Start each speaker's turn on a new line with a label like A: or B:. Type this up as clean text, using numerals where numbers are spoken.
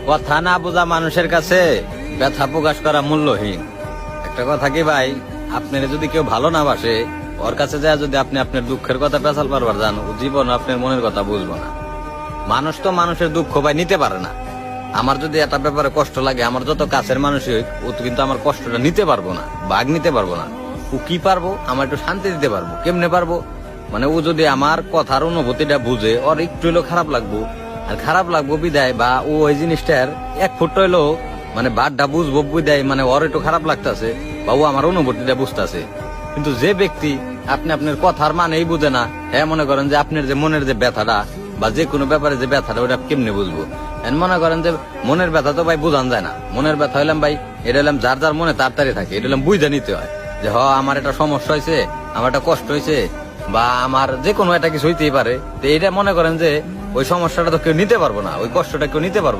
A: কথা না বোঝা মানুষের কাছে ব্যথা প্রকাশ করা মূল্যহীন। একটা কথা কি ভাই, আপনার যদি কেউ ভালো না বাসে, ওর কাছে যায় যদি আপনি আপনার দুঃখের কথা পেছাল পারবার যান, ও জীবন আপনার মনের কথা বুঝবো না। মানুষ তো মানুষের দুঃখ ভাই নিতে পারে না। আমার যদি একটা ব্যাপারে কষ্ট লাগে, আমার যত কাছের মানুষই হোক, ও তো কিন্তু আমার কষ্টটা নিতে পারবো না, ভাগ নিতে পারবো না। ও কি পারবো, আমার একটু শান্তি দিতে পারবো। কেমনে পারবো? মানে ও যদি আমার কথার অনুভূতিটা বুঝে, ওর একটু হলেও খারাপ লাগবো। আর খারাপ লাগবো বিদায়, বা ও ওই জিনিসটার এক ফুট হইলেও মানে বাদটা বুঝবো বিদায়, মানে ওর একটু খারাপ লাগতেছে, বা ও আমার অনুভূতিটা বুঝতেছে। কিন্তু যে ব্যক্তি আপনি আপনার কথার মানেই বুঝে না, হ্যাঁ মনে করেন যে আপনার যে মনের যে ব্যথাটা বা যে কোনো ব্যাপারে যে ব্যথাটা, ওটা কেমনে বুঝবো? মনে করেন যে মনের ব্যথা তো ভাই বোঝান যায় না। মনের ব্যথা হইলাম ভাই, এটা হলাম যার যার মনে তাড়াতাড়ি থাকে, এটা হলাম বুঝে নিতে হয় যে আমার একটা সমস্যা হয়েছে, আমার একটা কষ্ট হয়েছে, বা আমার যে কোনো একটা কিছু হইতেই পারে। তো এটা মনে করেন যে ওই সমস্যাটা তো কেউ নিতে পারবো না, ওই কষ্টটা কেউ নিতে পারবো না।